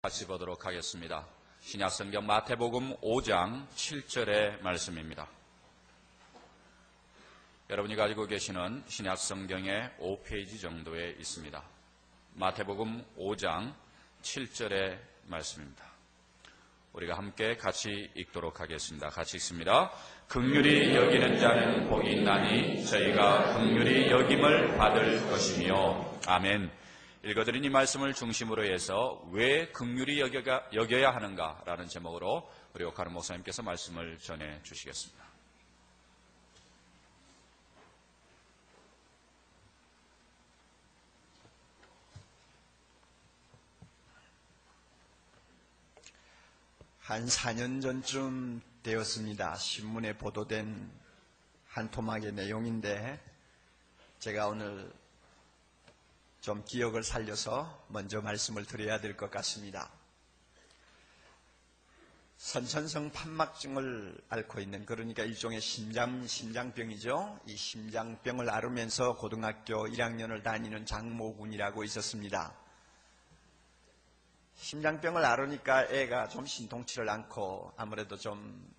같이 보도록 하겠습니다. 신약성경 마태복음 5장 7절의 말씀입니다. 여러분이 가지고 계시는 신약성경의 5페이지 정도에 있습니다. 마태복음 5장 7절의 말씀입니다. 우리가 함께 같이 읽도록 하겠습니다. 같이 읽습니다. 긍휼히 여기는 자는 복이 있나니 저희가 긍휼히 여김을 받을 것이며. 아멘. 읽어드린 이 말씀을 중심으로 해서 왜 긍휼히 여겨야 하는가라는 제목으로 우리 옥하는 목사님께서 말씀을 전해 주시겠습니다. 한 4년 전쯤 되었습니다. 신문에 보도된 한 토막의 내용인데 제가 오늘 좀 기억을 살려서 먼저 말씀을 드려야 될 것 같습니다. 선천성 판막증을 앓고 있는, 그러니까 일종의 심장병이죠. 이 심장병을 앓으면서 고등학교 1학년을 다니는 장모군이라고 있었습니다. 심장병을 앓으니까 애가 좀 신통치를 않고 아무래도 좀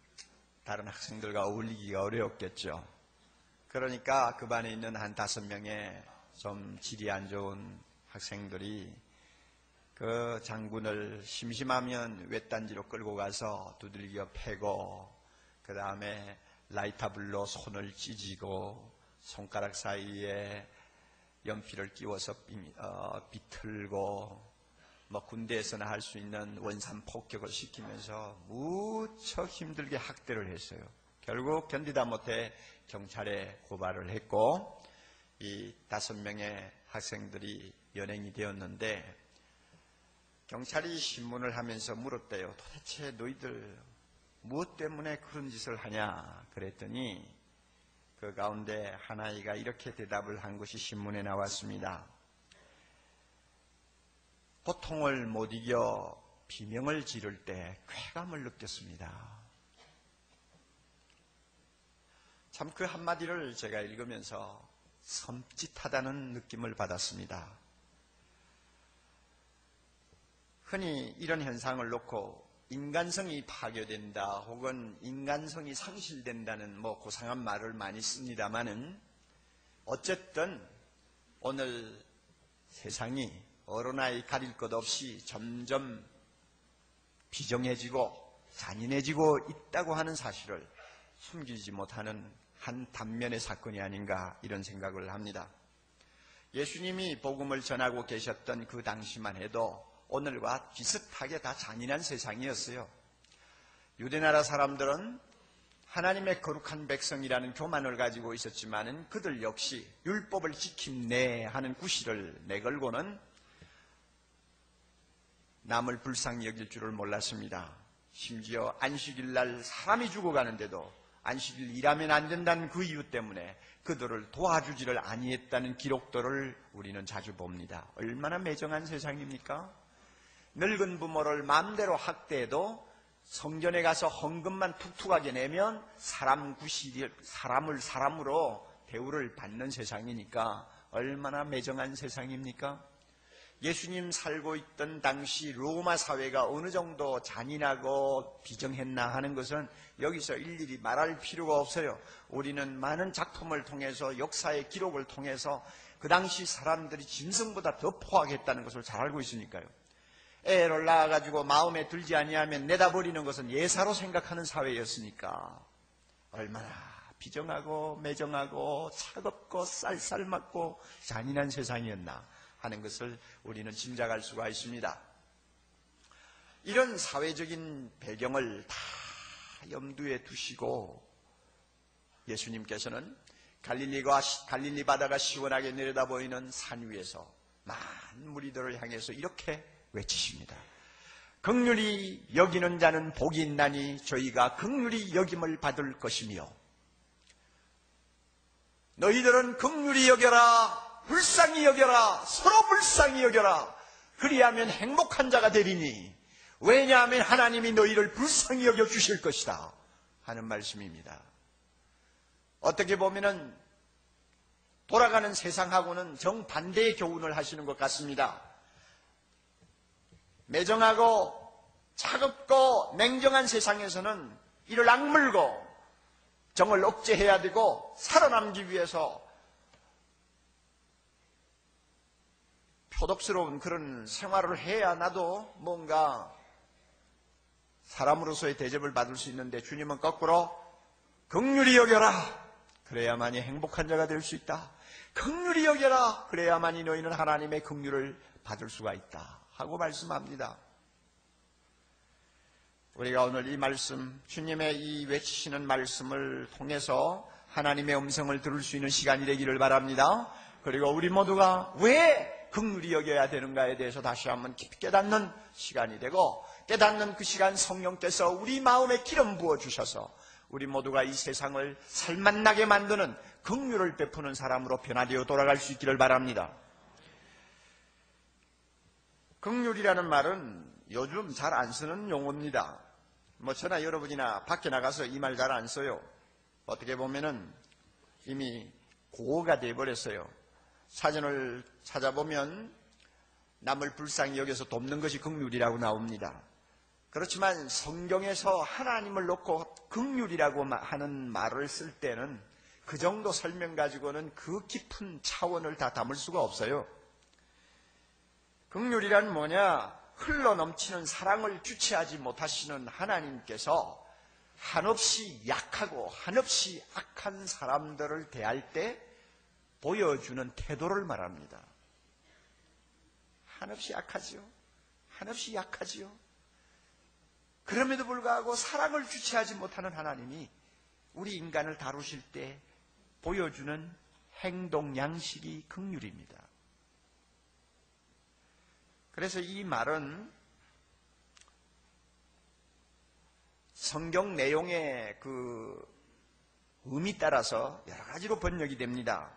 다른 학생들과 어울리기가 어려웠겠죠. 그러니까 그 반에 있는 한 5명의 좀 질이 안 좋은 학생들이 그 장군을 심심하면 외딴지로 끌고 가서 두들겨 패고, 그 다음에 라이터불로 손을 찢이고 손가락 사이에 연필을 끼워서 비틀고, 뭐 군대에서나 할 수 있는 원산 폭격을 시키면서 무척 힘들게 학대를 했어요. 결국 견디다 못해 경찰에 고발을 했고, 이 5명의 학생들이 연행이 되었는데, 경찰이 신문을 하면서 물었대요. 도대체 너희들 무엇 때문에 그런 짓을 하냐 그랬더니 그 가운데 한 아이가 이렇게 대답을 한 것이 신문에 나왔습니다. 고통을 못 이겨 비명을 지를 때 쾌감을 느꼈습니다. 참 그 한마디를 제가 읽으면서 섬찟하다는 느낌을 받았습니다. 흔히 이런 현상을 놓고 인간성이 파괴된다 혹은 인간성이 상실된다는 고상한 말을 많이 씁니다마는, 어쨌든 오늘 세상이 어른아이 가릴 것 없이 점점 비정해지고 잔인해지고 있다고 하는 사실을 숨기지 못하는 한 단면의 사건이 아닌가, 이런 생각을 합니다. 예수님이 복음을 전하고 계셨던 그 당시만 해도 오늘과 비슷하게 다 잔인한 세상이었어요. 유대나라 사람들은 하나님의 거룩한 백성이라는 교만을 가지고 있었지만은 그들 역시 율법을 지킴네 하는 구실을 내걸고는 남을 불쌍히 여길 줄을 몰랐습니다. 심지어 안식일 날 사람이 죽어가는데도 안식일 일하면 안 된다는 그 이유 때문에 그들을 도와주지를 아니했다는 기록들을 우리는 자주 봅니다. 얼마나 매정한 세상입니까? 늙은 부모를 마음대로 학대해도 성전에 가서 헌금만 툭툭하게 내면 사람을 사람으로 대우를 받는 세상이니까 얼마나 매정한 세상입니까? 예수님 살고 있던 당시 로마 사회가 어느 정도 잔인하고 비정했나 하는 것은 여기서 일일이 말할 필요가 없어요. 우리는 많은 작품을 통해서, 역사의 기록을 통해서 그 당시 사람들이 짐승보다 더 포악했다는 것을 잘 알고 있으니까요. 애를 낳아가지고 마음에 들지 아니하면 내다버리는 것은 예사로 생각하는 사회였으니까 얼마나 비정하고 매정하고 차갑고 쌀쌀맞고 잔인한 세상이었나 하는 것을 우리는 짐작할 수가 있습니다. 이런 사회적인 배경을 다 염두에 두시고 예수님께서는 갈릴리 바다가 시원하게 내려다보이는 산 위에서 많은 무리들을 향해서 이렇게 외치십니다. 긍휼히 여기는 자는 복이 있나니 저희가 긍휼히 여김을 받을 것이며, 너희들은 긍휼히 여겨라, 불쌍히 여겨라, 서로 불쌍히 여겨라. 그리하면 행복한 자가 되리니, 왜냐하면 하나님이 너희를 불쌍히 여겨 주실 것이다 하는 말씀입니다. 어떻게 보면은 돌아가는 세상하고는 정반대의 교훈을 하시는 것 같습니다. 매정하고 차갑고 냉정한 세상에서는 이를 악물고 정을 억제해야 되고 살아남기 위해서 표독스러운 그런 생활을 해야 나도 뭔가 사람으로서의 대접을 받을 수 있는데, 주님은 거꾸로 긍휼히 여겨라, 그래야만이 행복한 자가 될 수 있다. 긍휼히 여겨라, 그래야만이 너희는 하나님의 긍휼을 받을 수가 있다 하고 말씀합니다. 우리가 오늘 이 말씀, 주님의 이 외치시는 말씀을 통해서 하나님의 음성을 들을 수 있는 시간이 되기를 바랍니다. 그리고 우리 모두가 왜 긍휼히 여겨야 되는가에 대해서 다시 한번 깊이 깨닫는 시간이 되고, 깨닫는 그 시간 성령께서 우리 마음에 기름 부어주셔서 우리 모두가 이 세상을 살맛나게 만드는 긍휼을 베푸는 사람으로 변화되어 돌아갈 수 있기를 바랍니다. 긍휼이라는 말은 요즘 잘 안 쓰는 용어입니다. 저나 여러분이나 밖에 나가서 이 말 잘 안 써요. 어떻게 보면은 이미 고어가 되어버렸어요. 사전을 찾아보면 남을 불쌍히 여겨서 돕는 것이 긍휼이라고 나옵니다. 그렇지만 성경에서 하나님을 놓고 긍휼이라고 하는 말을 쓸 때는 그 정도 설명 가지고는 그 깊은 차원을 다 담을 수가 없어요. 긍휼이란 뭐냐? 흘러넘치는 사랑을 주체하지 못하시는 하나님께서 한없이 약하고 한없이 악한 사람들을 대할 때 보여주는 태도를 말합니다. 한없이 악하지요. 한없이 약하지요. 그럼에도 불구하고 사랑을 주체하지 못하는 하나님이 우리 인간을 다루실 때 보여주는 행동 양식이 긍휼입니다. 그래서 이 말은 성경 내용의 그 의미 따라서 여러 가지로 번역이 됩니다.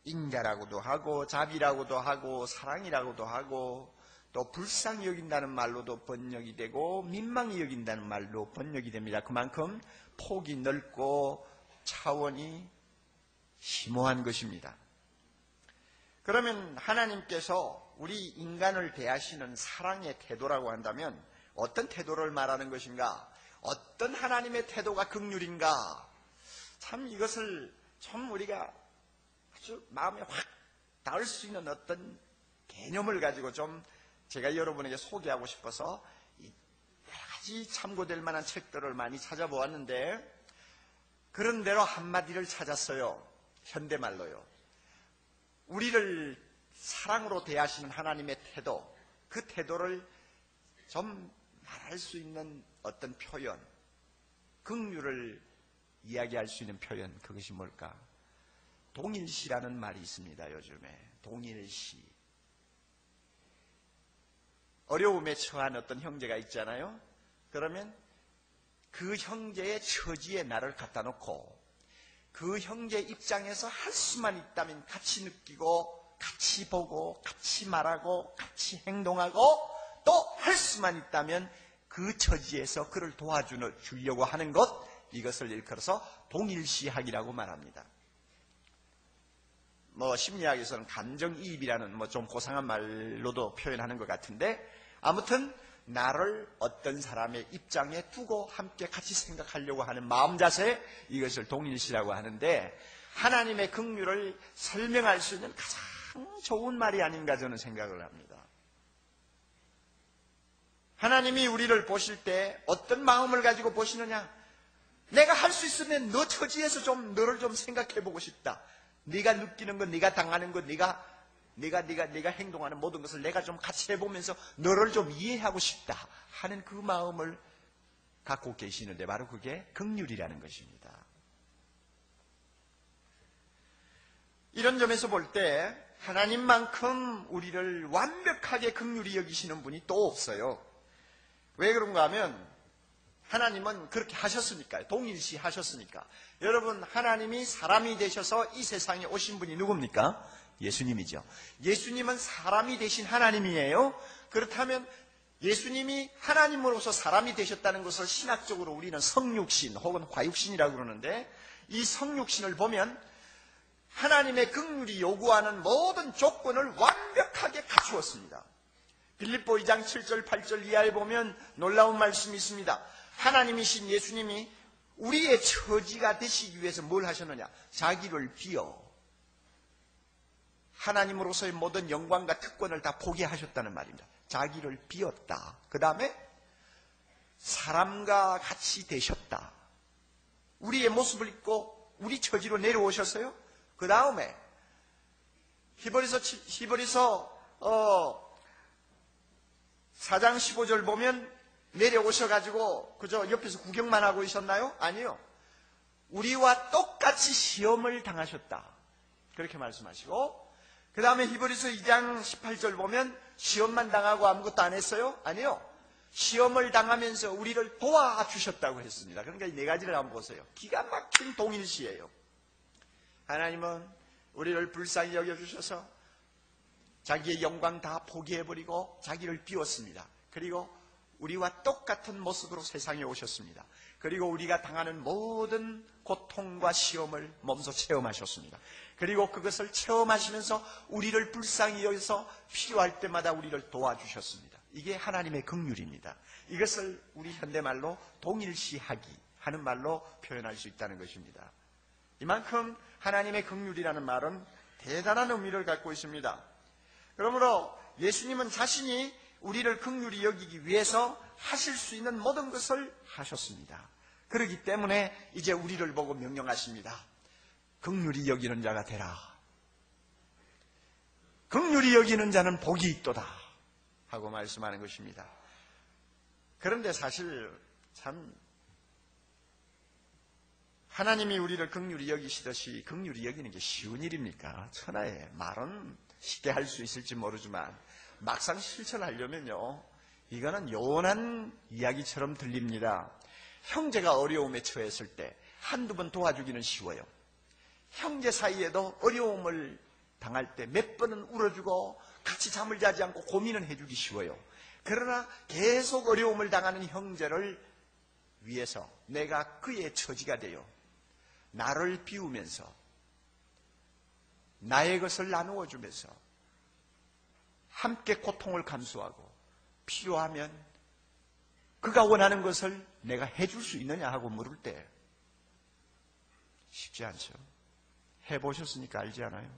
인자라고도 하고 자비라고도 하고 사랑이라고도 하고 또 불쌍히 여긴다는 말로도 번역이 되고 민망히 여긴다는 말로 번역이 됩니다. 그만큼 폭이 넓고 차원이 심오한 것입니다. 그러면 하나님께서 우리 인간을 대하시는 사랑의 태도라고 한다면 어떤 태도를 말하는 것인가? 어떤 하나님의 태도가 긍휼인가? 참 이것을 참 우리가 아주 마음에 확 닿을 수 있는 어떤 개념을 가지고 좀 제가 여러분에게 소개하고 싶어서 여러 가지 참고될 만한 책들을 많이 찾아보았는데, 그런 대로 한마디를 찾았어요. 현대말로요. 우리를 사랑으로 대하시는 하나님의 태도, 그 태도를 좀 말할 수 있는 어떤 표현, 긍휼을 이야기할 수 있는 표현, 그것이 뭘까? 동일시라는 말이 있습니다. 요즘에 동일시. 어려움에 처한 어떤 형제가 있잖아요. 그러면 그 형제의 처지에 나를 갖다 놓고 그 형제 입장에서 할 수만 있다면 같이 느끼고 같이 보고 같이 말하고 같이 행동하고 또 할 수만 있다면 그 처지에서 그를 도와주려고 하는 것, 이것을 일컬어서 동일시학이라고 말합니다. 심리학에서는 감정이입이라는 좀 고상한 말로도 표현하는 것 같은데, 아무튼 나를 어떤 사람의 입장에 두고 함께 같이 생각하려고 하는 마음 자세, 이것을 동일시라고 하는데, 하나님의 긍휼을 설명할 수 있는 가장 좋은 말이 아닌가 저는 생각을 합니다. 하나님이 우리를 보실 때 어떤 마음을 가지고 보시느냐? 내가 할 수 있으면 너 처지에서 너를 좀 생각해 보고 싶다. 네가 느끼는 것, 네가 당하는 것, 네가 행동하는 모든 것을 내가 좀 같이 해보면서 너를 좀 이해하고 싶다 하는 그 마음을 갖고 계시는데, 바로 그게 긍휼이라는 것입니다. 이런 점에서 볼 때 하나님만큼 우리를 완벽하게 긍휼히 여기시는 분이 또 없어요. 왜 그런가 하면 하나님은 그렇게 하셨으니까요. 동일시 하셨으니까. 여러분, 하나님이 사람이 되셔서 이 세상에 오신 분이 누굽니까? 예수님이죠. 예수님은 사람이 되신 하나님이에요. 그렇다면 예수님이 하나님으로서 사람이 되셨다는 것을 신학적으로 우리는 성육신 혹은 화육신이라고 그러는데, 이 성육신을 보면 하나님의 긍휼이 요구하는 모든 조건을 완벽하게 갖추었습니다. 빌립보 2장 7절 8절 이하에 보면 놀라운 말씀이 있습니다. 하나님이신 예수님이 우리의 처지가 되시기 위해서 뭘 하셨느냐? 자기를 비어 하나님으로서의 모든 영광과 특권을 다 포기하셨다는 말입니다. 자기를 비었다. 그 다음에 사람과 같이 되셨다. 우리의 모습을 입고 우리 처지로 내려오셨어요. 그 다음에 히브리서 4장 15절 보면 내려오셔가지고 그저 옆에서 구경만 하고 있었나요? 아니요. 우리와 똑같이 시험을 당하셨다. 그렇게 말씀하시고 그 다음에 히브리서 2장 18절 보면 시험만 당하고 아무것도 안 했어요? 아니요. 시험을 당하면서 우리를 도와주셨다고 했습니다. 그러니까 이 네 가지를 한번 보세요. 기가 막힌 동일시예요. 하나님은 우리를 불쌍히 여겨주셔서 자기의 영광 다 포기해버리고 자기를 비웠습니다. 그리고 우리와 똑같은 모습으로 세상에 오셨습니다. 그리고 우리가 당하는 모든 고통과 시험을 몸소 체험하셨습니다. 그리고 그것을 체험하시면서 우리를 불쌍히 여기서 필요할 때마다 우리를 도와주셨습니다. 이게 하나님의 긍휼입니다. 이것을 우리 현대말로 동일시하기 하는 말로 표현할 수 있다는 것입니다. 이만큼 하나님의 긍휼이라는 말은 대단한 의미를 갖고 있습니다. 그러므로 예수님은 자신이 우리를 긍휼히 여기기 위해서 하실 수 있는 모든 것을 하셨습니다. 그렇기 때문에 이제 우리를 보고 명령하십니다. 긍휼히 여기는 자가 되라. 긍휼히 여기는 자는 복이 있도다 하고 말씀하는 것입니다. 그런데 사실 참 하나님이 우리를 긍휼히 여기시듯이 긍휼히 여기는 게 쉬운 일입니까? 천하에 말은 쉽게 할 수 있을지 모르지만 막상 실천하려면요, 이거는 요원한 이야기처럼 들립니다. 형제가 어려움에 처했을 때 한두 번 도와주기는 쉬워요. 형제 사이에도 어려움을 당할 때 몇 번은 울어주고 같이 잠을 자지 않고 고민은 해주기 쉬워요. 그러나 계속 어려움을 당하는 형제를 위해서 내가 그의 처지가 되어 나를 비우면서 나의 것을 나누어 주면서 함께 고통을 감수하고 필요하면 그가 원하는 것을 내가 해줄 수 있느냐 하고 물을 때 쉽지 않죠. 해보셨으니까 알지 않아요?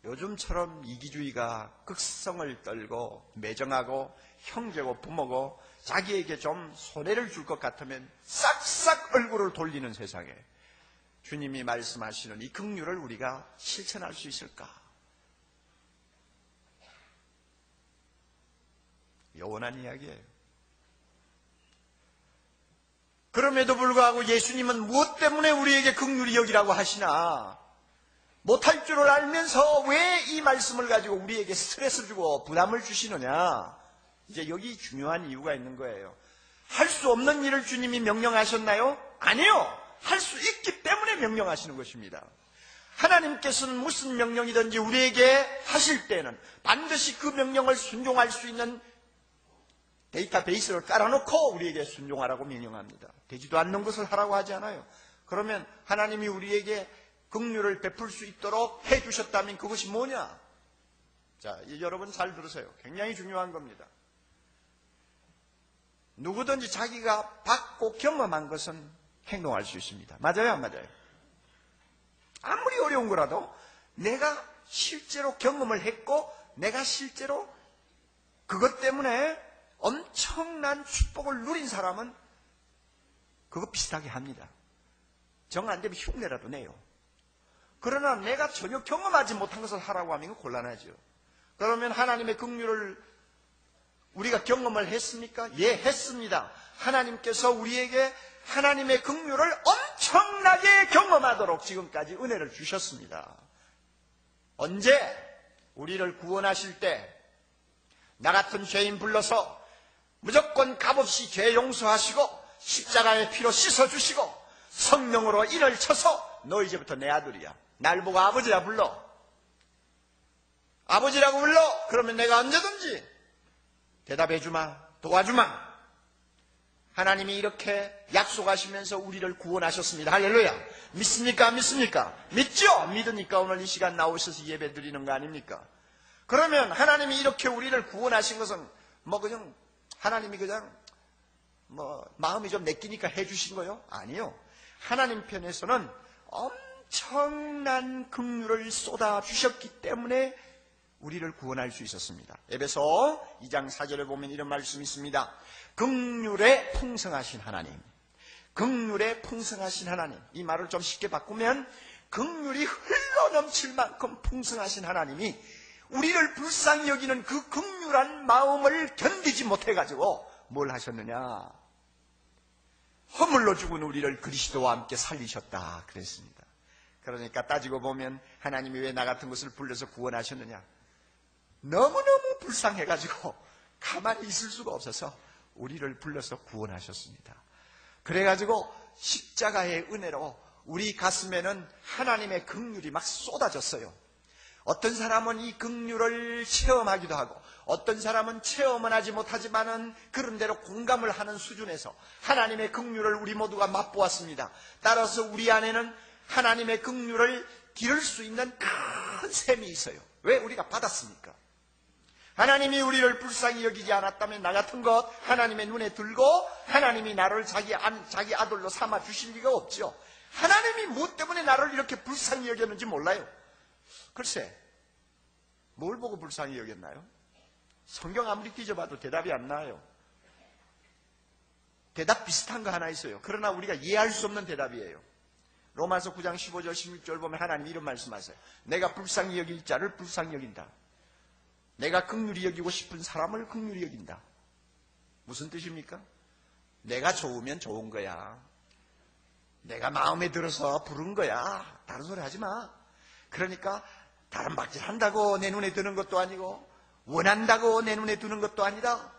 요즘처럼 이기주의가 극성을 떨고 매정하고 형제고 부모고 자기에게 좀 손해를 줄 것 같으면 싹싹 얼굴을 돌리는 세상에 주님이 말씀하시는 이 긍휼을 우리가 실천할 수 있을까? 요원한 이야기예요. 그럼에도 불구하고 예수님은 무엇 때문에 우리에게 긍휼히 여기라고 하시나? 못할 줄을 알면서 왜 이 말씀을 가지고 우리에게 스트레스 주고 부담을 주시느냐? 이제 여기 중요한 이유가 있는 거예요. 할 수 없는 일을 주님이 명령하셨나요? 아니요. 할 수 있기 때문에 명령하시는 것입니다. 하나님께서는 무슨 명령이든지 우리에게 하실 때는 반드시 그 명령을 순종할 수 있는 데이터베이스를 깔아놓고 우리에게 순종하라고 명령합니다. 되지도 않는 것을 하라고 하지 않아요. 그러면 하나님이 우리에게 긍휼을 베풀 수 있도록 해주셨다면 그것이 뭐냐? 자, 여러분 잘 들으세요. 굉장히 중요한 겁니다. 누구든지 자기가 받고 경험한 것은 행동할 수 있습니다. 맞아요, 안 맞아요? 아무리 어려운 거라도 내가 실제로 경험을 했고 내가 실제로 그것 때문에 엄청난 축복을 누린 사람은 그거 비슷하게 합니다. 정 안 되면 흉내라도 내요. 그러나 내가 전혀 경험하지 못한 것을 하라고 하면 곤란하죠. 그러면 하나님의 긍휼을 우리가 경험을 했습니까? 예, 했습니다. 하나님께서 우리에게 하나님의 긍휼을 엄청나게 경험하도록 지금까지 은혜를 주셨습니다. 언제? 우리를 구원하실 때 나 같은 죄인 불러서 무조건 값없이 죄 용서하시고 십자가의 피로 씻어주시고 성령으로 인을 쳐서 너 이제부터 내 아들이야. 날 보고 아버지라 불러. 아버지라고 불러. 그러면 내가 언제든지 대답해주마. 도와주마. 하나님이 이렇게 약속하시면서 우리를 구원하셨습니다. 할렐루야. 믿습니까? 안 믿습니까? 믿죠? 믿으니까 오늘 이 시간 나오셔서 예배 드리는 거 아닙니까? 그러면 하나님이 이렇게 우리를 구원하신 것은 그냥 하나님이 그냥 마음이 좀 내끼니까 해주신 거요? 아니요. 하나님 편에서는 엄청난 긍휼을 쏟아주셨기 때문에 우리를 구원할 수 있었습니다. 에베소 2장 4절에 보면 이런 말씀이 있습니다. 긍휼에 풍성하신 하나님. 긍휼에 풍성하신 하나님. 이 말을 좀 쉽게 바꾸면 긍휼이 흘러넘칠 만큼 풍성하신 하나님이 우리를 불쌍히 여기는 그 긍휼한 마음을 견디지 못해가지고 뭘 하셨느냐? 허물로 죽은 우리를 그리스도와 함께 살리셨다 그랬습니다. 그러니까 따지고 보면 하나님이 왜 나 같은 것을 불러서 구원하셨느냐? 너무너무 불쌍해가지고 가만히 있을 수가 없어서 우리를 불러서 구원하셨습니다. 그래가지고 십자가의 은혜로 우리 가슴에는 하나님의 긍휼이 막 쏟아졌어요. 어떤 사람은 이 긍휼을 체험하기도 하고 어떤 사람은 체험은 하지 못하지만은 그런 대로 공감을 하는 수준에서 하나님의 긍휼을 우리 모두가 맛보았습니다. 따라서 우리 안에는 하나님의 긍휼을 기를 수 있는 큰 셈이 있어요. 왜? 우리가 받았으니까. 하나님이 우리를 불쌍히 여기지 않았다면 나 같은 것 하나님의 눈에 들고 하나님이 나를 자기 아들로 삼아 주실 리가 없죠. 하나님이 무엇 때문에 나를 이렇게 불쌍히 여겼는지 몰라요. 글쎄, 뭘 보고 불쌍히 여겼나요? 성경 아무리 뒤져봐도 대답이 안 나와요. 대답 비슷한 거 하나 있어요. 그러나 우리가 이해할 수 없는 대답이에요. 로마서 9장 15절 16절 보면 하나님이 이런 말씀하세요. 내가 불쌍히 여길 자를 불쌍히 여긴다. 내가 긍휼히 여기고 싶은 사람을 긍휼히 여긴다. 무슨 뜻입니까? 내가 좋으면 좋은 거야. 내가 마음에 들어서 부른 거야. 다른 소리 하지 마. 그러니까 다른 박질 한다고 내 눈에 드는 것도 아니고 원한다고 내 눈에 드는 것도 아니다.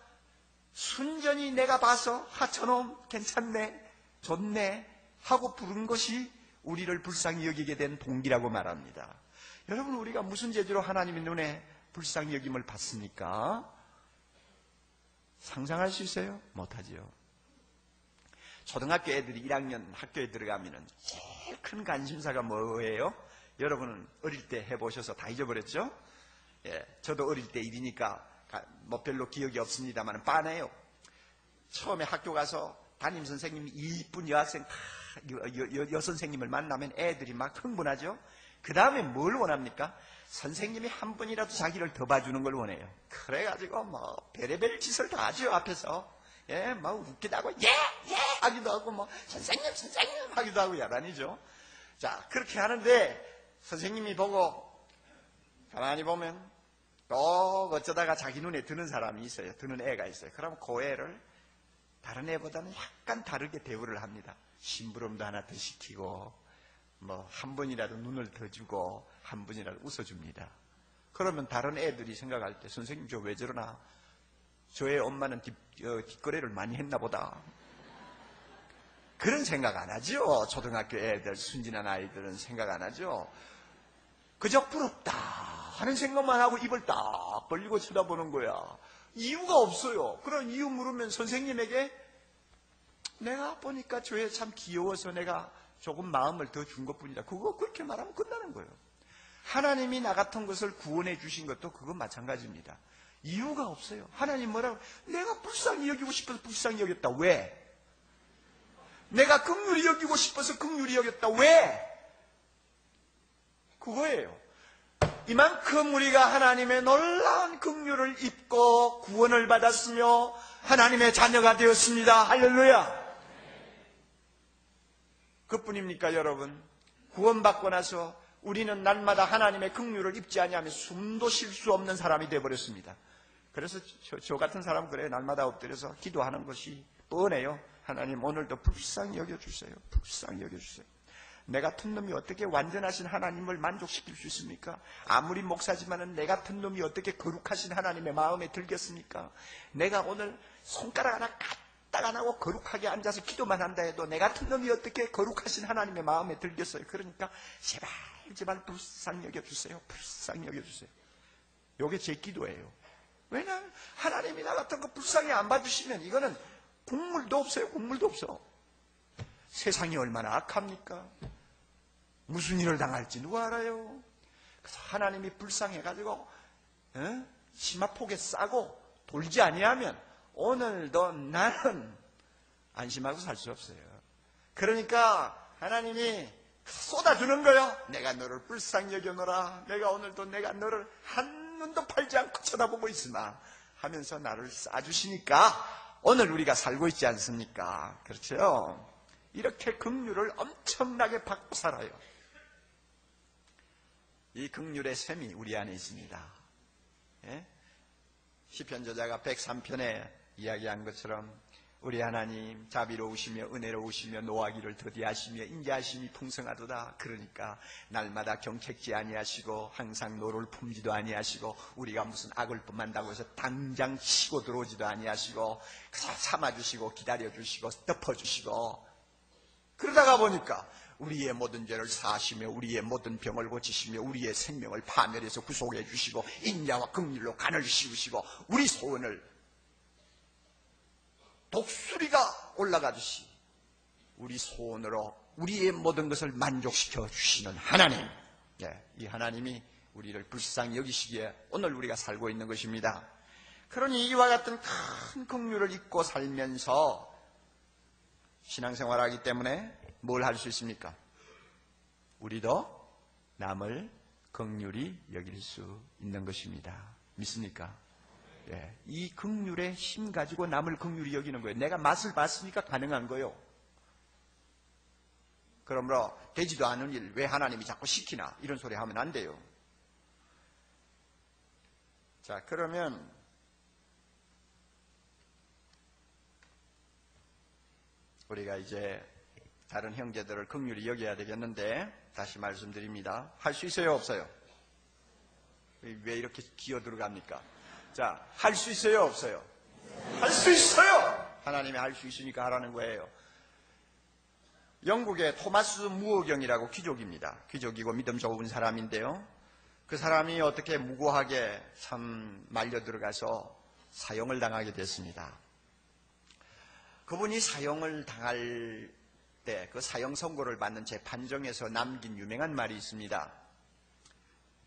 순전히 내가 봐서 저놈 괜찮네, 좋네 하고 부른 것이 우리를 불쌍히 여기게 된 동기라고 말합니다. 여러분, 우리가 무슨 죄로 하나님의 눈에 불쌍히 여김을 받습니까? 상상할 수 있어요? 못하지요. 초등학교 애들이 1학년 학교에 들어가면은 제일 큰 관심사가 뭐예요? 여러분은 어릴 때 해보셔서 다 잊어버렸죠? 예, 저도 어릴 때 일이니까 별로 기억이 없습니다만 빤해요. 처음에 학교 가서 담임 선생님이 이쁜 여학생 여선생님을 만나면 애들이 막 흥분하죠? 그 다음에 뭘 원합니까? 선생님이 한 분이라도 자기를 더 봐주는 걸 원해요. 그래가지고 별의별 짓을 다 하죠, 앞에서. 예, 웃기다고, 예! 하기도 하고, 선생님! 하기도 하고, 야단이죠. 자, 그렇게 하는데, 선생님이 보고, 가만히 보면, 또 어쩌다가 자기 눈에 드는 사람이 있어요. 드는 애가 있어요. 그럼 그 애를 다른 애보다는 약간 다르게 대우를 합니다. 심부름도 하나 더 시키고, 한 번이라도 눈을 더 주고, 한 번이라도 웃어줍니다. 그러면 다른 애들이 생각할 때, 선생님 저 왜 저러나? 저의 엄마는 뒷거래를 많이 했나 보다. 그런 생각 안 하죠. 초등학교 애들, 순진한 아이들은 생각 안 하죠. 그저 부럽다 하는 생각만 하고 입을 딱 벌리고 쳐다보는 거야. 이유가 없어요. 그런 이유 물으면 선생님에게 내가 보니까 저 애 참 귀여워서 내가 조금 마음을 더 준 것뿐이다. 그거 그렇게 말하면 끝나는 거예요. 하나님이 나 같은 것을 구원해 주신 것도 그건 마찬가지입니다. 이유가 없어요. 하나님 뭐라고? 내가 불쌍히 여기고 싶어서 불쌍히 여겼다. 왜? 내가 긍휼히 여기고 싶어서 긍휼히 여겼다. 왜? 그거예요. 이만큼 우리가 하나님의 놀라운 긍휼을 입고 구원을 받았으며 하나님의 자녀가 되었습니다. 할렐루야. 그뿐입니까, 여러분? 구원받고 나서 우리는 날마다 하나님의 긍휼을 입지 아니하면 숨도 쉴 수 없는 사람이 되어버렸습니다. 그래서 저 같은 사람 그래요. 날마다 엎드려서 기도하는 것이 뻔해요. 하나님 오늘도 불쌍히 여겨주세요. 불쌍히 여겨주세요. 내 같은 놈이 어떻게 완전하신 하나님을 만족시킬 수 있습니까? 아무리 목사지만은 내 같은 놈이 어떻게 거룩하신 하나님의 마음에 들겠습니까? 내가 오늘 손가락 하나 까딱 안 하고 거룩하게 앉아서 기도만 한다 해도 내 같은 놈이 어떻게 거룩하신 하나님의 마음에 들겠어요? 그러니까 제발 불쌍히 여겨주세요. 불쌍히 여겨주세요. 이게 제 기도예요. 왜냐하면 하나님이 나 같은 거 불쌍히 안 봐주시면 이거는 국물도 없어요. 국물도 없어. 세상이 얼마나 악합니까? 무슨 일을 당할지 누가 알아요? 그래서 하나님이 불쌍해가지고 치마폭에 싸고 돌지 아니하면 오늘도 나는 안심하고 살 수 없어요. 그러니까 하나님이 쏟아주는 거예요. 내가 너를 불쌍히 여겨노라. 내가 오늘도 내가 너를 한눈도 팔지 않고 쳐다보고 있으나 하면서 나를 쏴주시니까 오늘 우리가 살고 있지 않습니까? 그렇죠? 이렇게 긍휼을 엄청나게 받고 살아요. 이 긍휼의 셈이 우리 안에 있습니다. 예? 시편 저자가 103편에 이야기한 것처럼 우리 하나님 자비로우시며 은혜로우시며 노하기를 더디하시며 인자하심이 풍성하도다. 그러니까 날마다 경책지 아니하시고 항상 노를 품지도 아니하시고 우리가 무슨 악을 범한다고 해서 당장 치고 들어오지도 아니하시고 그저 참아주시고 기다려주시고 덮어주시고 그러다가 보니까 우리의 모든 죄를 사하시며 우리의 모든 병을 고치시며 우리의 생명을 파멸해서 구속해 주시고 인자와 긍휼로 간을 씌우시고 우리 소원을 독수리가 올라가듯이 우리 소원으로 우리의 모든 것을 만족시켜 주시는 하나님, 이 하나님이 우리를 불쌍히 여기시기에 오늘 우리가 살고 있는 것입니다. 그러니 이와 같은 큰 긍휼을 잊고 살면서 신앙생활하기 때문에 뭘 할 수 있습니까? 우리도 남을 긍휼히 여길 수 있는 것입니다. 믿습니까? 이 긍휼의 힘 가지고 남을 긍휼히 여기는 거예요. 내가 맛을 봤으니까 가능한 거예요. 그러므로 되지도 않은 일 왜 하나님이 자꾸 시키나 이런 소리 하면 안 돼요. 자, 그러면 우리가 이제 다른 형제들을 긍휼히 여겨야 되겠는데 다시 말씀드립니다. 할 수 있어요, 없어요? 왜 이렇게 기어 들어갑니까? 자, 할 수 있어요, 없어요? 할 수 있어요! 하나님이 할 수 있으니까 하라는 거예요. 영국의 토마스 무어경이라고 귀족입니다. 귀족이고 믿음 좋은 사람인데요. 그 사람이 어떻게 무고하게 참 말려 들어가서 사형을 당하게 됐습니다. 그분이 사형을 당할 때 그 사형 선고를 받는 재판정에서 남긴 유명한 말이 있습니다.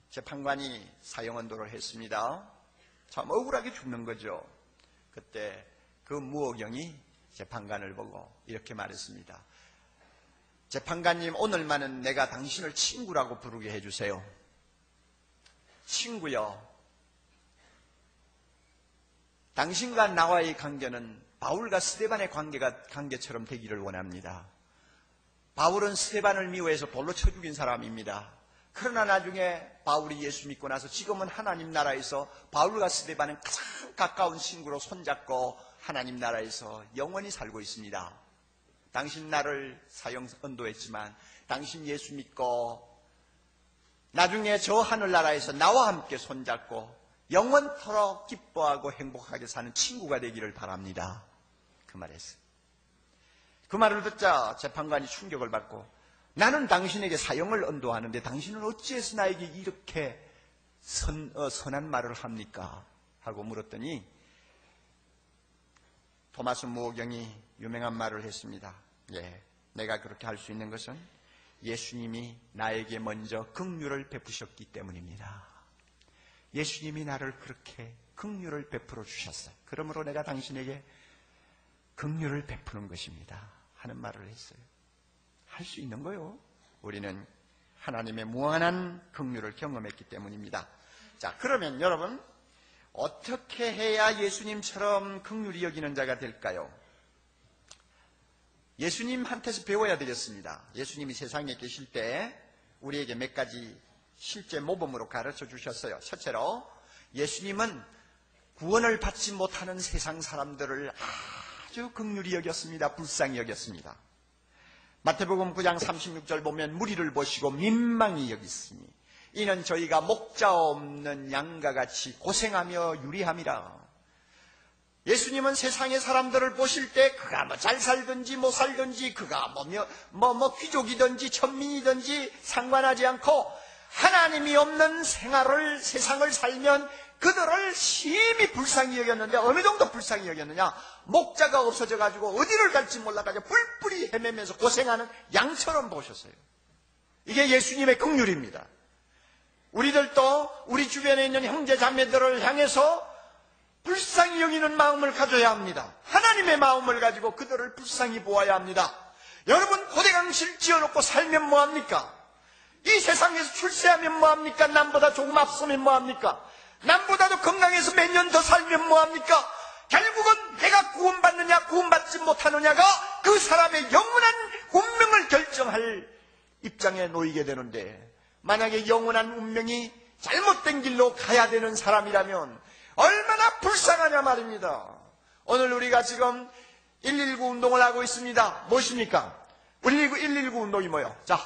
재판관이 사형 언도를 했습니다. 참 억울하게 죽는 거죠. 그때 그 무어경이 재판관을 보고 이렇게 말했습니다. 재판관님, 오늘만은 내가 당신을 친구라고 부르게 해주세요. 친구요. 당신과 나와의 관계는 바울과 스데반의 관계처럼 되기를 원합니다. 바울은 스데반을 미워해서 돌로 쳐 죽인 사람입니다. 그러나 나중에 바울이 예수 믿고 나서 지금은 하나님 나라에서 바울과 스데반은 가장 가까운 친구로 손잡고 하나님 나라에서 영원히 살고 있습니다. 당신 나를 사형 언도했지만 당신 예수 믿고 나중에 저 하늘나라에서 나와 함께 손잡고 영원토록 기뻐하고 행복하게 사는 친구가 되기를 바랍니다. 그 말했어요. 그 말을 듣자 재판관이 충격을 받고 나는 당신에게 사형을 언도하는데 당신은 어찌해서 나에게 이렇게 선한 말을 합니까? 하고 물었더니 토마스 무어경이 유명한 말을 했습니다. 내가 그렇게 할 수 있는 것은 예수님이 나에게 먼저 긍휼을 베푸셨기 때문입니다. 예수님이 나를 그렇게 긍휼을 베풀어 주셨어요. 그러므로 내가 당신에게 긍휼을 베푸는 것입니다. 하는 말을 했어요. 할 수 있는 거요. 우리는 하나님의 무한한 긍휼을 경험했기 때문입니다. 자, 그러면 여러분 어떻게 해야 예수님처럼 긍휼히 여기는 자가 될까요? 예수님한테서 배워야 되겠습니다. 예수님이 세상에 계실 때 우리에게 몇 가지 실제 모범으로 가르쳐 주셨어요. 첫째로 예수님은 구원을 받지 못하는 세상 사람들을 아주 긍휼히 여겼습니다. 불쌍히 여겼습니다. 마태복음 9장 36절 보면 무리를 보시고 민망히 여기시니 이는 저희가 목자 없는 양과 같이 고생하며 유리함이라. 예수님은 세상의 사람들을 보실 때 그가 뭐 잘 살든지 못 살든지 그가 귀족이든지 천민이든지 상관하지 않고 하나님이 없는 생활을 세상을 살면 그들을 심히 불쌍히 여겼는데 어느 정도 불쌍히 여겼느냐? 목자가 없어져 가지고 어디를 갈지 몰라가지고 뿔뿔이 헤매면서 고생하는 양처럼 보셨어요. 이게 예수님의 긍휼입니다. 우리들도 우리 주변에 있는 형제 자매들을 향해서 불쌍히 여기는 마음을 가져야 합니다. 하나님의 마음을 가지고 그들을 불쌍히 보아야 합니다. 여러분, 고대강실 지어놓고 살면 뭐합니까? 이 세상에서 출세하면 뭐합니까? 남보다 조금 앞서면 뭐합니까? 남보다도 건강해서 몇 년 더 살면 뭐합니까? 결국은 내가 구원받느냐 구원받지 못하느냐가 그 사람의 영원한 운명을 결정할 입장에 놓이게 되는데, 만약에 영원한 운명이 잘못된 길로 가야 되는 사람이라면 얼마나 불쌍하냐 말입니다. 오늘 우리가 지금 119 운동을 하고 있습니다. 무엇입니까? 119 운동이 뭐예요? 자,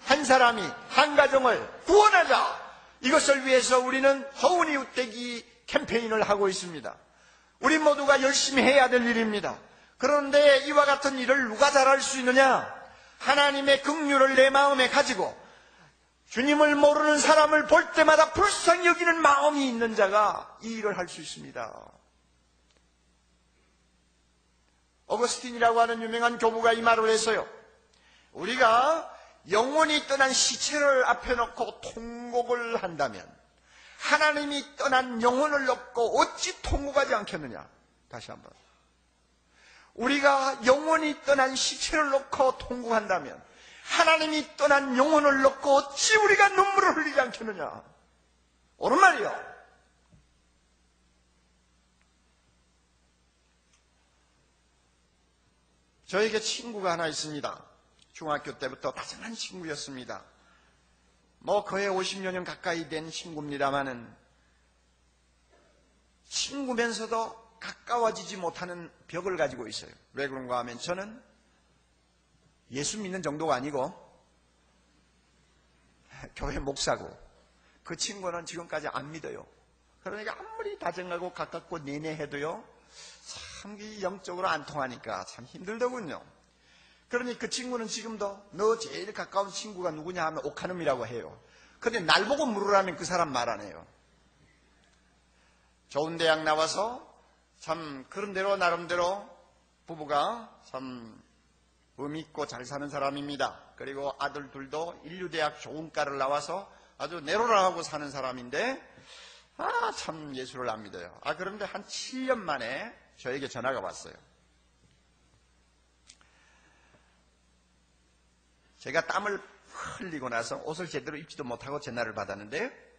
한 사람이 한 가정을 구원하자. 이것을 위해서 우리는 허운이 웃대기 캠페인을 하고 있습니다. 우리 모두가 열심히 해야 될 일입니다. 그런데 이와 같은 일을 누가 잘할 수 있느냐? 하나님의 긍휼을 내 마음에 가지고 주님을 모르는 사람을 볼 때마다 불쌍히 여기는 마음이 있는 자가 이 일을 할 수 있습니다. 어거스틴이라고 하는 유명한 교부가 이 말을 했어요. 우리가 영혼이 떠난 시체를 앞에 놓고 통곡을 한다면 하나님이 떠난 영혼을 놓고 어찌 통곡하지 않겠느냐? 다시 한번. 우리가 영혼이 떠난 시체를 놓고 통곡한다면 하나님이 떠난 영혼을 놓고 어찌 우리가 눈물을 흘리지 않겠느냐? 옳은 말이요. 저에게 친구가 하나 있습니다. 중학교 때부터 다정한 친구였습니다. 거의 50여 년 가까이 된 친구입니다마는 친구면서도 가까워지지 못하는 벽을 가지고 있어요. 왜 그런가 하면 저는 예수 믿는 정도가 아니고 교회 목사고, 그 친구는 지금까지 안 믿어요. 그러니까 아무리 다정하고 가깝고 내내해도요, 참 영적으로 안 통하니까 참 힘들더군요. 그러니 그 친구는 지금도 너 제일 가까운 친구가 누구냐 하면 옥하놈이라고 해요. 근데 날 보고 물으라면 그 사람 말 안 해요. 좋은 대학 나와서 참 그런대로 나름대로 부부가 참 의미 있고 잘 사는 사람입니다. 그리고 아들 둘도 인류대학 좋은 과를 나와서 아주 내로라하고 사는 사람인데 참 예수를 안 믿어요. 그런데 한 7년 만에 저에게 전화가 왔어요. 제가 땀을 흘리고 나서 옷을 제대로 입지도 못하고 전화를 받았는데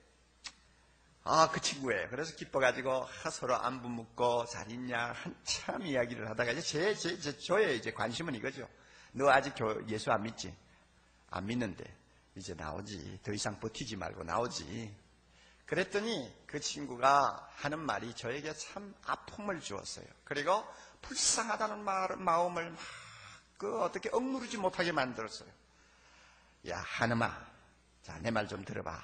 그 친구예요. 그래서 기뻐가지고 서로 안부 묻고 잘 있냐 한참 이야기를 하다가 이제 저의 이제 관심은 이거죠. 너 아직 예수 안 믿지? 안 믿는데 이제 나오지. 더 이상 버티지 말고 나오지. 그랬더니 그 친구가 하는 말이 저에게 참 아픔을 주었어요. 그리고 불쌍하다는 마음을 막 어떻게 억누르지 못하게 만들었어요. 야, 하느마, 자, 내 말 좀 들어봐.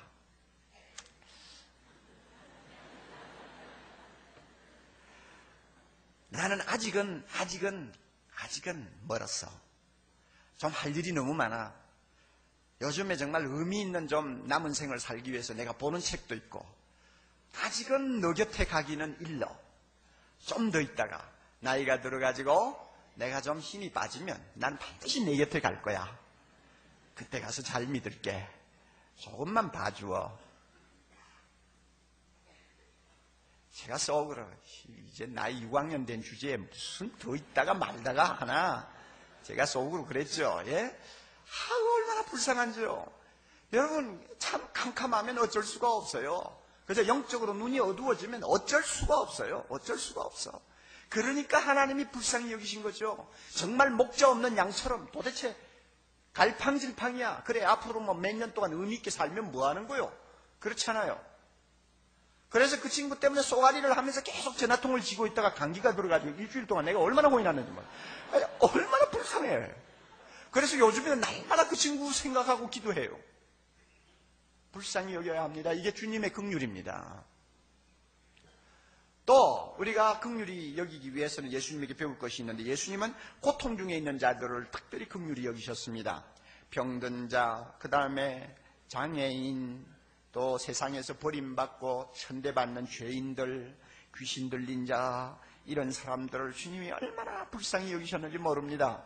나는 아직은 멀었어. 좀 할 일이 너무 많아. 요즘에 정말 의미 있는 좀 남은 생을 살기 위해서 내가 보는 책도 있고, 아직은 너 곁에 가기는 일러. 좀 더 있다가 나이가 들어가지고 내가 좀 힘이 빠지면 난 반드시 내 곁에 갈 거야. 그때 가서 잘 믿을게. 조금만 봐주어. 제가 속으로 이제 나이 6학년 된 주제에 무슨 더 있다가 말다가 하나, 제가 속으로 그랬죠. 예? 얼마나 불쌍한지요. 여러분, 참 캄캄하면 어쩔 수가 없어요. 그래서 영적으로 눈이 어두워지면 어쩔 수가 없어요. 어쩔 수가 없어. 그러니까 하나님이 불쌍히 여기신 거죠. 정말 목자 없는 양처럼 도대체 갈팡질팡이야. 그래, 앞으로 몇 년 동안 의미 있게 살면 뭐 하는 거요? 그렇잖아요. 그래서 그 친구 때문에 쏘가리를 하면서 계속 전화통을 쥐고 있다가 감기가 들어가지고 일주일 동안 내가 얼마나 고민하는지 몰라. 얼마나 불쌍해. 그래서 요즘에는 날마다 그 친구 생각하고 기도해요. 불쌍히 여겨야 합니다. 이게 주님의 긍휼입니다. 또 우리가 긍휼히 여기기 위해서는 예수님에게 배울 것이 있는데, 예수님은 고통 중에 있는 자들을 특별히 긍휼히 여기셨습니다. 병든 자, 그 다음에 장애인, 또 세상에서 버림받고 천대받는 죄인들, 귀신 들린 자, 이런 사람들을 주님이 얼마나 불쌍히 여기셨는지 모릅니다.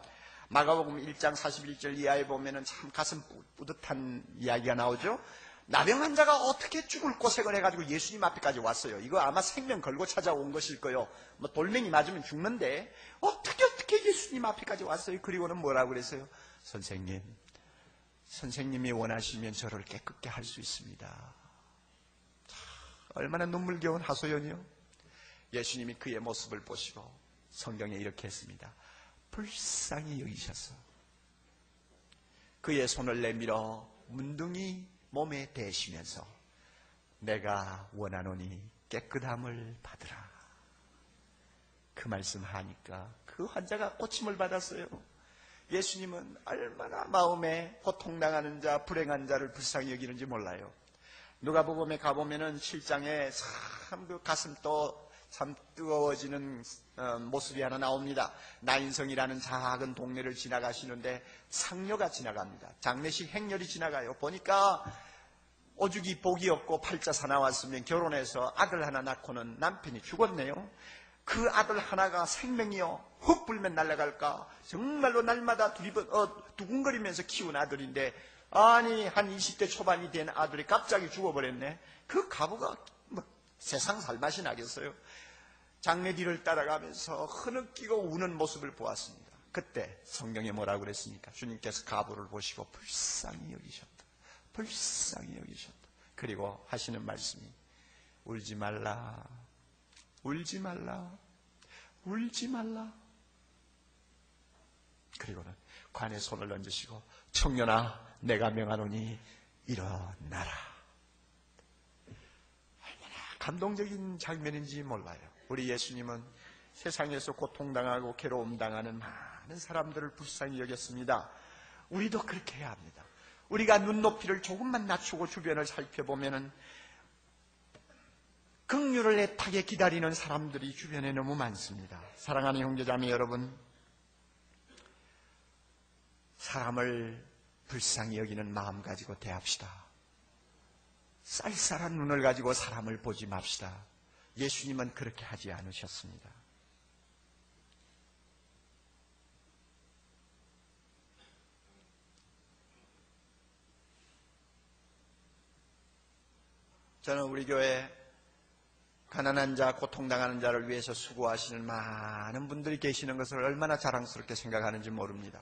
마가복음 1장 41절 이하에 보면은 참 가슴 뿌듯한 이야기가 나오죠. 나병 환자가 어떻게 죽을 고생을 해가지고 예수님 앞에까지 왔어요. 이거 아마 생명 걸고 찾아온 것일 거예요. 뭐 돌멩이 맞으면 죽는데 어떻게 예수님 앞에까지 왔어요. 그리고는 뭐라고 그랬어요? 선생님이 원하시면 저를 깨끗게 할 수 있습니다. 얼마나 눈물겨운 하소연이요. 예수님이 그의 모습을 보시고 성경에 이렇게 했습니다. 불쌍히 여기셔서 그의 손을 내밀어 문둥이 몸에 대시면서 내가 원하노니 깨끗함을 받으라. 그 말씀 하니까 그 환자가 고침을 받았어요. 예수님은 얼마나 마음에 고통당하는 자, 불행한 자를 불쌍히 여기는지 몰라요. 누가복음에 가보면은 7장에 참 그 가슴도 참 뜨거워지는 모습이 하나 나옵니다. 나인성이라는 작은 동네를 지나가시는데 상녀가 지나갑니다. 장례식 행렬이 지나가요. 보니까 오죽이 복이 없고 팔자 사나웠으면 결혼해서 아들 하나 낳고는 남편이 죽었네요. 그 아들 하나가 생명이요 훅 불면 날아갈까 정말로 날마다 두근거리면서 키운 아들인데 아니 한 20대 초반이 된 아들이 갑자기 죽어버렸네. 그 가부가 세상 살맛이 나겠어요. 장례 뒤를 따라가면서 흐느끼고 우는 모습을 보았습니다. 그때 성경에 뭐라고 그랬습니까? 주님께서 가부를 보시고 불쌍히 여기셨다. 불쌍히 여기셨다. 그리고 하시는 말씀이 울지 말라. 울지 말라. 울지 말라. 그리고는 관에 손을 얹으시고 청년아 내가 명하노니 일어나라. 얼마나 감동적인 장면인지 몰라요. 우리 예수님은 세상에서 고통당하고 괴로움당하는 많은 사람들을 불쌍히 여겼습니다. 우리도 그렇게 해야 합니다. 우리가 눈높이를 조금만 낮추고 주변을 살펴보면은 긍휼을 애타게 기다리는 사람들이 주변에 너무 많습니다. 사랑하는 형제자매 여러분, 사람을 불쌍히 여기는 마음 가지고 대합시다. 쌀쌀한 눈을 가지고 사람을 보지 맙시다. 예수님은 그렇게 하지 않으셨습니다. 저는 우리 교회 가난한 자, 고통당하는 자를 위해서 수고하시는 많은 분들이 계시는 것을 얼마나 자랑스럽게 생각하는지 모릅니다.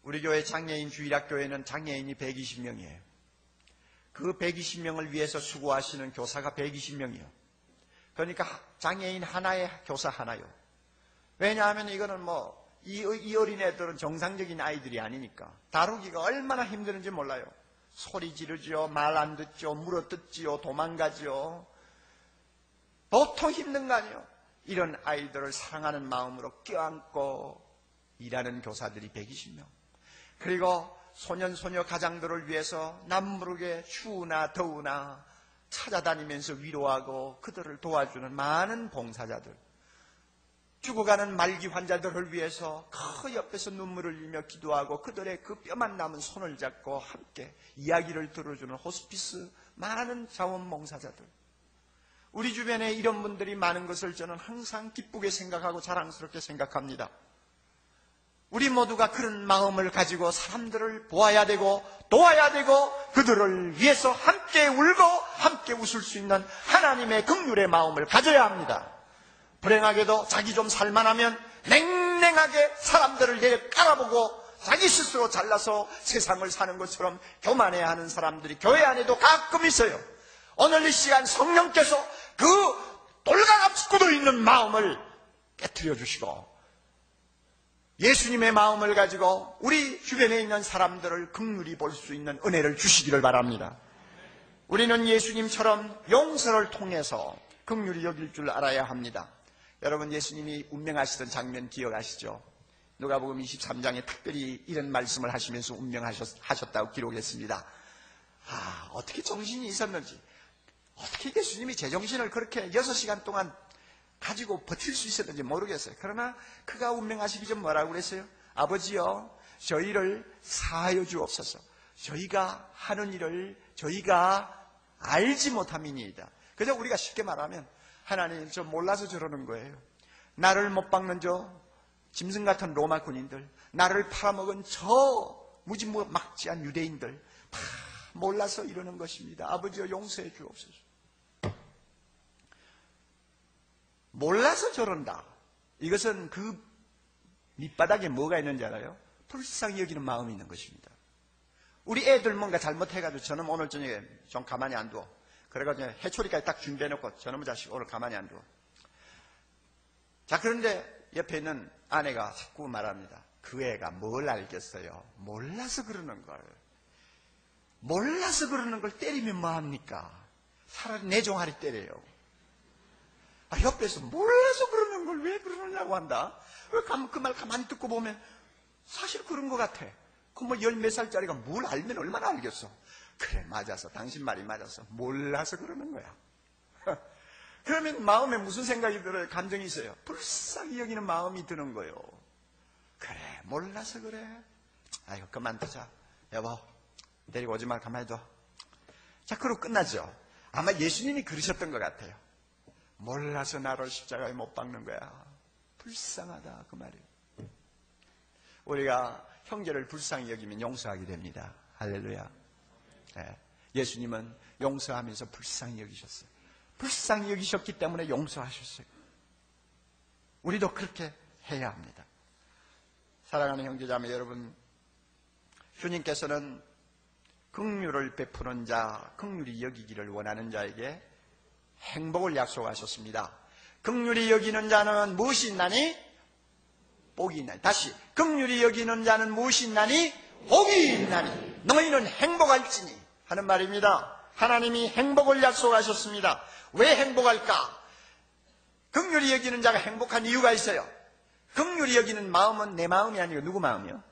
우리 교회 장애인 주일학교에는 장애인이 120명이에요. 그 120명을 위해서 수고하시는 교사가 120명이요. 그러니까 장애인 하나에 교사 하나요. 왜냐하면 이거는 이 어린애들은 정상적인 아이들이 아니니까 다루기가 얼마나 힘드는지 몰라요. 소리 지르죠, 말 안 듣죠, 물어뜯지요, 도망가죠. 보통 힘든 거 아니에요. 이런 아이들을 사랑하는 마음으로 껴안고 일하는 교사들이 120명. 그리고 소년소녀 가장들을 위해서 남부르게 추우나 더우나 찾아다니면서 위로하고 그들을 도와주는 많은 봉사자들. 죽어가는 말기 환자들을 위해서 그 옆에서 눈물을 흘리며 기도하고 그들의 그 뼈만 남은 손을 잡고 함께 이야기를 들어주는 호스피스 많은 자원봉사자들. 우리 주변에 이런 분들이 많은 것을 저는 항상 기쁘게 생각하고 자랑스럽게 생각합니다. 우리 모두가 그런 마음을 가지고 사람들을 보아야 되고 도와야 되고 그들을 위해서 함께 울고 함께 웃을 수 있는 하나님의 긍휼의 마음을 가져야 합니다. 불행하게도 자기 좀 살만하면 냉랭하게 사람들을 깔아보고 자기 스스로 잘나서 세상을 사는 것처럼 교만해야 하는 사람들이 교회 안에도 가끔 있어요. 오늘 이 시간 성령께서 그 돌강압 짚고 있는 마음을 깨트려 주시고 예수님의 마음을 가지고 우리 주변에 있는 사람들을 긍휼히 볼 수 있는 은혜를 주시기를 바랍니다. 우리는 예수님처럼 용서를 통해서 긍휼히 여길 줄 알아야 합니다. 여러분 예수님이 운명하시던 장면 기억하시죠? 누가복음 23장에 특별히 이런 말씀을 하시면서 운명하셨다고 기록했습니다. 어떻게 정신이 있었는지, 어떻게 예수님이 제정신을 그렇게 6시간 동안 가지고 버틸 수 있었는지 모르겠어요. 그러나 그가 운명하시기 전 뭐라고 그랬어요? 아버지여, 저희를 사하여 주옵소서. 저희가 하는 일을 저희가 알지 못함이니이다. 그저 우리가 쉽게 말하면 하나님 저 몰라서 저러는 거예요. 나를 못 박는 저 짐승 같은 로마 군인들, 나를 팔아먹은 저 무지막지한 유대인들 다 몰라서 이러는 것입니다. 아버지여 용서해 주옵소서. 몰라서 저런다. 이것은 그 밑바닥에 뭐가 있는지 알아요? 불쌍히 여기는 마음이 있는 것입니다. 우리 애들 뭔가 잘못해가지고 저는 오늘 저녁에 좀 가만히 안 두어. 그래가지고 해초리까지 딱 준비해놓고 저놈의 자식 오늘 가만히 안 두어. 자, 그런데 옆에 있는 아내가 자꾸 말합니다. 그 애가 뭘 알겠어요? 몰라서 그러는 걸. 몰라서 그러는 걸 때리면 뭐합니까? 차라리 내 종아리 때려요. 옆에서 몰라서 그러는 걸 왜 그러느냐고 한다. 그 말 가만히 듣고 보면 사실 그런 것 같아. 그 뭐 10몇 살짜리가 뭘 알면 얼마나 알겠어. 그래, 맞았어. 당신 말이 맞았어. 몰라서 그러는 거야. 그러면 마음에 무슨 생각이 들어요? 감정이 있어요. 불쌍히 여기는 마음이 드는 거예요. 그래, 몰라서 그래. 아이고, 그만두자. 여보, 데리고 오지 마. 가만히 둬. 자, 그러고 끝나죠. 아마 예수님이 그러셨던 것 같아요. 몰라서 나를 십자가에 못 박는 거야. 불쌍하다, 그 말이에요. 우리가 형제를 불쌍히 여기면 용서하게 됩니다. 할렐루야. 네. 예수님은 용서하면서 불쌍히 여기셨어요. 불쌍히 여기셨기 때문에 용서하셨어요. 우리도 그렇게 해야 합니다. 사랑하는 형제자매 여러분, 주님께서는 긍휼을 베푸는 자, 긍휼히 여기기를 원하는 자에게 행복을 약속하셨습니다. 긍휼히 여기는 자는 무엇이 있나니? 복이 있나니. 다시, 긍휼히 여기는 자는 무엇이 있나니? 복이 있나니. 너희는 행복할지니 하는 말입니다. 하나님이 행복을 약속하셨습니다. 왜 행복할까? 긍휼히 여기는 자가 행복한 이유가 있어요. 긍휼히 여기는 마음은 내 마음이 아니고 누구 마음이요?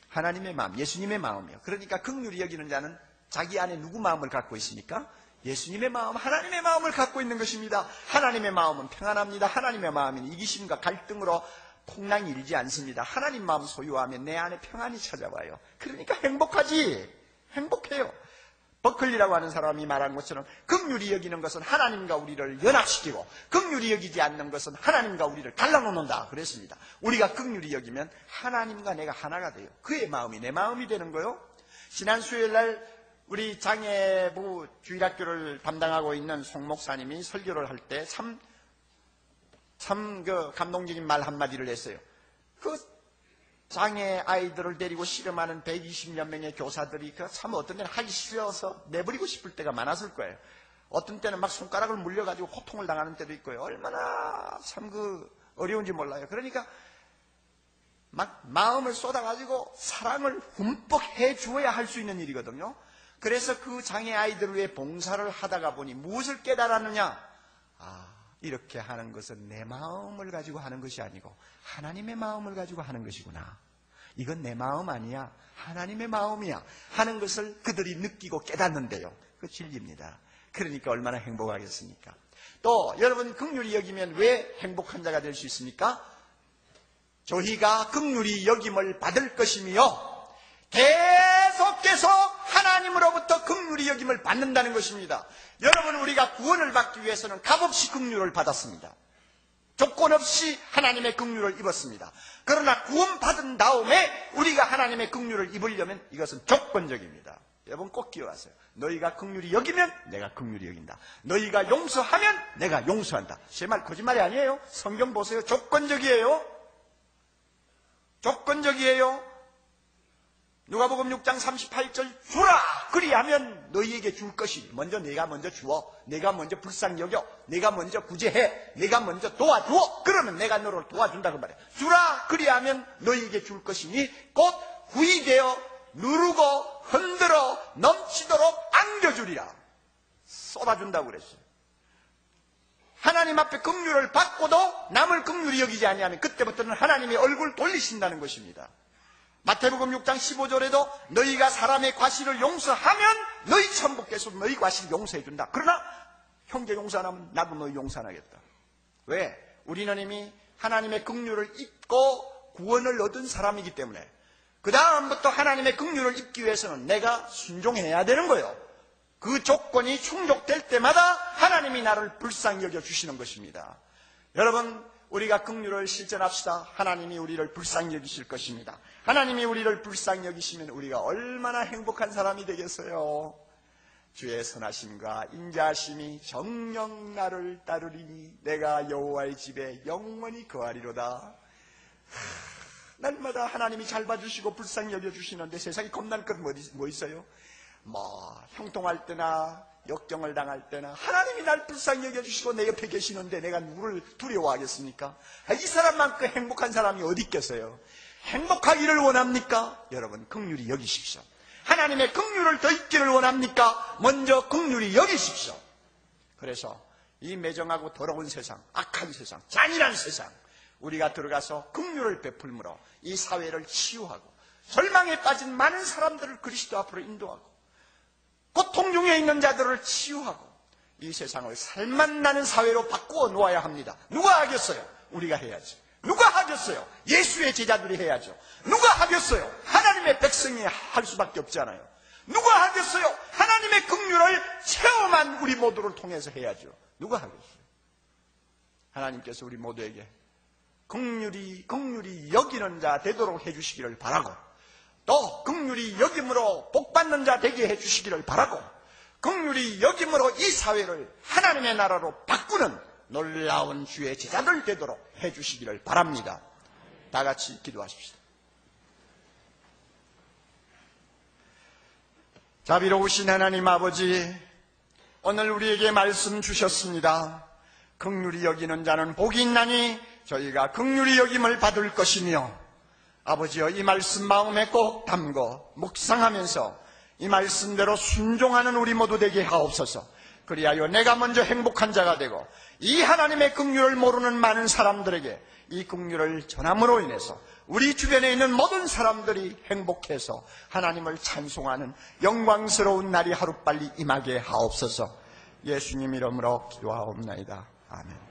하나님의 마음, 예수님의 마음이요. 그러니까 긍휼히 여기는 자는 자기 안에 누구 마음을 갖고 있습니까? 예수님의 마음, 하나님의 마음을 갖고 있는 것입니다. 하나님의 마음은 평안합니다. 하나님의 마음은 이기심과 갈등으로 풍랑이 일지 않습니다. 하나님 마음 소유하면 내 안에 평안이 찾아와요. 그러니까 행복하지. 행복해요. 버클리라고 하는 사람이 말한 것처럼 긍휼히 여기는 것은 하나님과 우리를 연합시키고 긍휼히 여기지 않는 것은 하나님과 우리를 갈라놓는다 그랬습니다. 우리가 긍휼히 여기면 하나님과 내가 하나가 돼요. 그의 마음이 내 마음이 되는 거요. 지난 수요일날 우리 장애부 주일학교를 담당하고 있는 송 목사님이 설교를 할 때 참 그 감동적인 말 한마디를 했어요. 그 장애 아이들을 데리고 씨름하는 120여 명의 교사들이 참 어떤 때는 하기 싫어서 내버리고 싶을 때가 많았을 거예요. 어떤 때는 막 손가락을 물려가지고 고통을 당하는 때도 있고요. 얼마나 참 어려운지 몰라요. 그러니까 막 마음을 쏟아가지고 사랑을 흠뻑 해주어야 할 수 있는 일이거든요. 그래서 그 장애 아이들을 위해 봉사를 하다가 보니 무엇을 깨달았느냐? 이렇게 하는 것은 내 마음을 가지고 하는 것이 아니고 하나님의 마음을 가지고 하는 것이구나. 이건 내 마음 아니야. 하나님의 마음이야. 하는 것을 그들이 느끼고 깨닫는데요. 그 진리입니다. 그러니까 얼마나 행복하겠습니까? 또 여러분 긍휼히 여기면 왜 행복한 자가 될 수 있습니까? 저희가 긍휼히 여김을 받을 것이며 계속해서 하나님으로부터 긍휼히 여김을 받는다는 것입니다. 여러분 우리가 구원을 받기 위해서는 값없이 긍휼을 받았습니다. 조건 없이 하나님의 긍휼을 입었습니다. 그러나 구원받은 다음에 우리가 하나님의 긍휼을 입으려면 이것은 조건적입니다. 여러분 꼭 기억하세요. 너희가 긍휼히 여기면 내가 긍휼히 여긴다. 너희가 용서하면 내가 용서한다. 제 말 거짓말이 아니에요. 성경 보세요. 조건적이에요. 조건적이에요. 누가복음 6장 38절 주라 그리하면 너희에게 줄 것이 먼저 내가 먼저 주어 내가 먼저 불쌍히 여겨 내가 먼저 구제해 내가 먼저 도와주어 그러면 내가 너를 도와준다고 말해. 주라 그리하면 너희에게 줄 것이니 곧 후이되어 누르고 흔들어 넘치도록 안겨주리라. 쏟아준다고 그랬어요. 하나님 앞에 긍휼을 받고도 남을 긍휼히 여기지 아니하면 그때부터는 하나님의 얼굴 돌리신다는 것입니다. 마태복음 6장 15절에도 너희가 사람의 과실을 용서하면 너희 천국께서 너희 과실을 용서해준다. 그러나 형제 용서 안 하면 나도 너희 용서 안 하겠다. 왜? 우리는 이미 하나님의 긍휼을 입고 구원을 얻은 사람이기 때문에 그 다음부터 하나님의 긍휼을 입기 위해서는 내가 순종해야 되는 거예요. 그 조건이 충족될 때마다 하나님이 나를 불쌍히 여겨주시는 것입니다. 여러분 우리가 긍휼을 실천합시다. 하나님이 우리를 불쌍히 여기실 것입니다. 하나님이 우리를 불쌍히 여기시면 우리가 얼마나 행복한 사람이 되겠어요. 주의 선하심과 인자하심이 정녕 나를 따르리니 내가 여호와의 집에 영원히 거하리로다. 날마다 하나님이 잘 봐주시고 불쌍히 여겨주시는데 세상에 겁날 건 뭐 있어요? 형통할 때나 역경을 당할 때나 하나님이 날 불쌍히 여겨주시고 내 옆에 계시는데 내가 누구를 두려워하겠습니까? 이 사람만큼 행복한 사람이 어디 있겠어요? 행복하기를 원합니까? 여러분, 긍휼히 여기십시오. 하나님의 긍휼을 더 있기를 원합니까? 먼저 긍휼히 여기십시오. 그래서 이 매정하고 더러운 세상, 악한 세상, 잔인한 세상, 우리가 들어가서 긍휼을 베풀므로 이 사회를 치유하고 절망에 빠진 많은 사람들을 그리스도 앞으로 인도하고 고통 중에 있는 자들을 치유하고 이 세상을 살맛나는 사회로 바꾸어 놓아야 합니다. 누가 하겠어요? 우리가 해야지. 누가 하겠어요? 예수의 제자들이 해야죠. 누가 하겠어요? 하나님의 백성이 할 수밖에 없잖아요. 누가 하겠어요? 하나님의 긍휼을 체험한 우리 모두를 통해서 해야죠. 누가 하겠어요? 하나님께서 우리 모두에게 긍휼히 여기는 자 되도록 해주시기를 바라고, 또 긍휼히 여김으로 복받는 자 되게 해주시기를 바라고, 긍휼히 여김으로 이 사회를 하나님의 나라로 바꾸는 놀라운 주의 제자들 되도록 해주시기를 바랍니다. 다 같이 기도하십시다. 자비로우신 하나님 아버지, 오늘 우리에게 말씀 주셨습니다. 긍휼히 여기는 자는 복이 있나니 저희가 긍휼히 여김을 받을 것이며, 아버지여, 이 말씀 마음에 꼭 담고 묵상하면서 이 말씀대로 순종하는 우리 모두 되게 하옵소서. 그리하여 내가 먼저 행복한 자가 되고 이 하나님의 긍휼을 모르는 많은 사람들에게 이 긍휼을 전함으로 인해서 우리 주변에 있는 모든 사람들이 행복해서 하나님을 찬송하는 영광스러운 날이 하루빨리 임하게 하옵소서. 예수님 이름으로 기도하옵나이다. 아멘.